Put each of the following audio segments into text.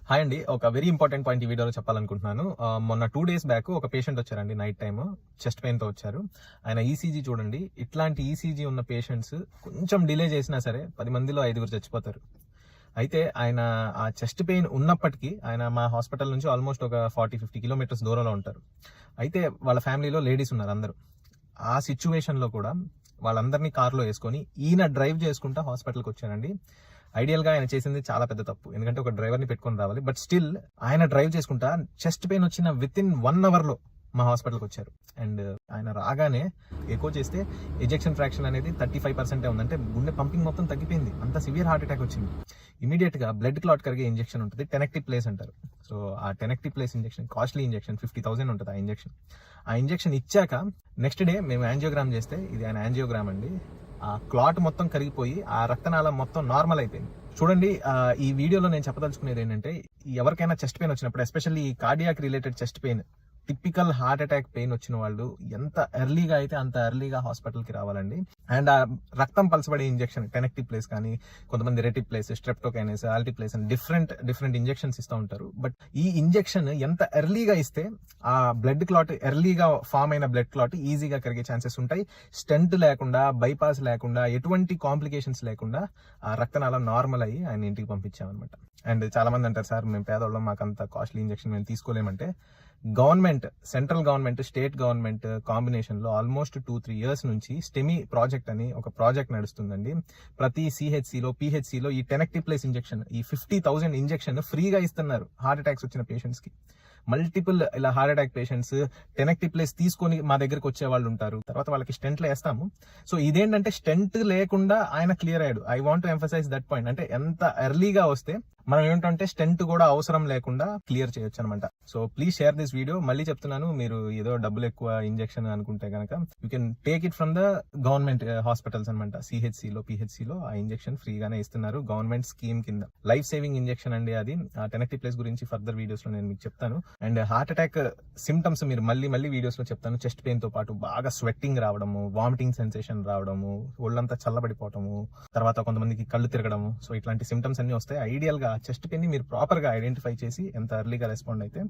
Hi అండి. ఒక very important point ఈ వీడియోలో చెప్పాలనుకుంటున్నాను. మొన్న 2 days బ్యాక్ ఒక పేషెంట్ వచ్చారండి. నైట్ టైమ్ చెస్ట్ పెయిన్‌తో వచ్చారు. ఆయన ఈసీజీ చూడండి. ఇట్లాంటి ఈసీజీ ఉన్న పేషెంట్స్ కొంచెం డిలే చేసినా సరే 10 మందిలో 5 చచ్చిపోతారు. అయితే ఆయన ఆ చెస్ట్ పెయిన్ ఉన్నప్పటికీ ఆయన మా హాస్పిటల్ నుంచి ఆల్మోస్ట్ ఒక 40-50 కిలోమీటర్స్ దూరంలో ఉంటారు. అయితే వాళ్ళ ఫ్యామిలీలో లేడీస్ ఉన్నారు అందరూ. ఆ సిచ్యువేషన్‌లో కూడా వాళ్ళందరినీ కార్‌లో వేసుకొని ఈయన డ్రైవ్ చేసుకుంటా హాస్పిటల్‌కి వచ్చారండి. ఐడియల్ గా ఆయన చేసింది చాలా పెద్ద తప్పు. ఎందుకంటే ఒక డ్రైవర్ ని పెట్టుకొని రావాలి. బట్ స్టిల్ ఆయన డ్రైవ్ చేసుకుంటా చెస్ట్ పెయిన్ వచ్చిన విత్ ఇన్ 1 hour లో మా హాస్పిటల్కి వచ్చారు. అండ్ ఆయన రాగానే ఎకో చేస్తే ఎజెక్షన్ ఫ్రాక్షన్ అనేది 35% ఉంది. అంటే గుండె పంపింగ్ మొత్తం తగ్గిపోయింది. అంత సివియర్ హార్ట్ అటాక్ వచ్చింది. ఇమీడియట్ గా బ్లడ్ క్లాట్ కరిగే ఇంజెక్షన్ ఉంటుంది, టెనెక్టివ్ ప్లేస్ అంటారు. సో ఆ టెనెక్టివ్ ప్లేస్ ఇంజెక్షన్ కాస్ట్లీ ఇంజెక్షన్ 50,000 ఉంటుంది. ఆ ఇంజెక్షన్ ఇచ్చాక నెక్స్ట్ డే మేము యాంజియోగ్రామ్ చేస్తే, ఇది ఆయన యాంజియోగ్రామ్ అండి, ఆ క్లాట్ మొత్తం కరిగిపోయి ఆ రక్తనాళం మొత్తం నార్మల్ అయిపోయింది. చూడండి, ఈ వీడియోలో నేను చెప్పదలుచుకునేది ఏంటంటే, ఎవరికైనా చెస్ట్ పెయిన్ వచ్చినప్పుడు, especially cardiac related chest pain, typical heart attack pain వచ్చిన వాళ్ళు ఎంత ఎర్లీగా అయితే అంత ఎర్లీగా హాస్పిటల్కి రావాలండి. అండ్ ఆ రక్తం పలసబడే ఇంజెక్షన్ టెనెక్టివ్ ప్లేస్ కానీ, కొంతమంది రెటివ్ ప్లేస్, స్ట్రెప్టోకైనస్, ఆల్టిప్లేస్ అని డిఫరెంట్ ఇంజెక్షన్స్ ఇస్తూ ఉంటారు. బట్ ఈ ఇంజెక్షన్ ఎంత ఎర్లీగా ఇస్తే ఆ బ్లడ్ క్లాట్, ఎర్లీగా ఫామ్ అయిన బ్లడ్ క్లాట్ ఈజీగా కరిగే ఛాన్సెస్ ఉంటాయి. స్టెంట్ లేకుండా, బైపాస్ లేకుండా, ఎటువంటి కాంప్లికేషన్స్ లేకుండా ఆ రక్తనాళం నార్మల్ అయ్యి ఆయన ఇంటికి పంపించామన్నమాట. అండ్ చాలా మంది అంటారు, సార్ మేము పేదవాళ్ళం, మాకు అంత కాస్ట్లీ ఇంజెక్షన్ మేము తీసుకోలేమంటే, government, central government, state government combination లో ఆల్మోస్ట్ 2-3 years నుంచి స్టెమీ ప్రాజెక్ట్ అని ఒక ప్రాజెక్ట్ నడుస్తుందండి. ప్రతి సిహెచ్సిలో, పిహెచ్సిలో ఈ టెనెక్టివ్ ప్లేస్ ఇంజెక్షన్, ఈ 50,000 ఇంజెక్షన్ ఫ్రీగా ఇస్తున్నారు హార్ట్ అటాక్స్ వచ్చిన పేషెంట్స్ కి. మల్టిపుల్ ఇలా హార్ట్ అటాక్ పేషెంట్స్ టెనెక్టివ్ ప్లేస్ తీసుకొని మా దగ్గరకు వచ్చే వాళ్ళు ఉంటారు. తర్వాత వాళ్ళకి స్టెంట్లు వేస్తాము. సో ఇదేంటంటే స్టెంట్ లేకుండా ఆయన క్లియర్ అయ్యాడు. I want to emphasize that point. అంటే ఎంత ఎర్లీగా వస్తే మనం ఏంటంటే స్టెంట్ కూడా అవసరం లేకుండా క్లియర్ చేయొచ్చు అనమాట. So please share this video. మళ్ళీ చెప్తున్నాను, మీరు ఏదో డబ్బులు ఎక్కువ ఇంజెక్షన్ అనుకుంటే కనుక you can take it from the government hospitals అనమాట. సిహెచ్సిలో, పిహెచ్సిలో ఆ ఇంజెక్షన్ ఫ్రీగానే ఇస్తున్నారు గవర్నమెంట్ స్కీమ్ కింద. లైఫ్ సేవింగ్ ఇంజెక్షన్ అండి అది. ఆ టెనెక్టివ్ ప్లేస్ గురించి ఫర్దర్ వీడియోస్ లో నేను మీకు చెప్తాను. అండ్ హార్ట్ అటాక్ సిమ్టమ్స్ మీరు మళ్ళీ వీడియోస్ లో చెప్తాను. చెస్ట్ పెయిన్ తో పాటు బాగా స్వెట్టింగ్ రావడము, వామిటింగ్ సెన్సేషన్ రావడము, ఒళ్ళంతా చల్లబడిపోవటము, తర్వాత కొంతమందికి కళ్ళు తిరగడము. సో ఇట్లాంటి సిమ్టమ్స్ అన్ని వస్తాయి. ఐడియల్ గా చెస్ట్ పెయిన్ ని మీరు ప్రాపర్ గా ఐడెంటిఫై చేసి ఎంత ఎర్లీగా రెస్పాండ్ అయితే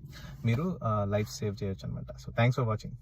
మీరు లైఫ్ సేవ్ చేయొచ్చు అనమాట. So thanks for watching.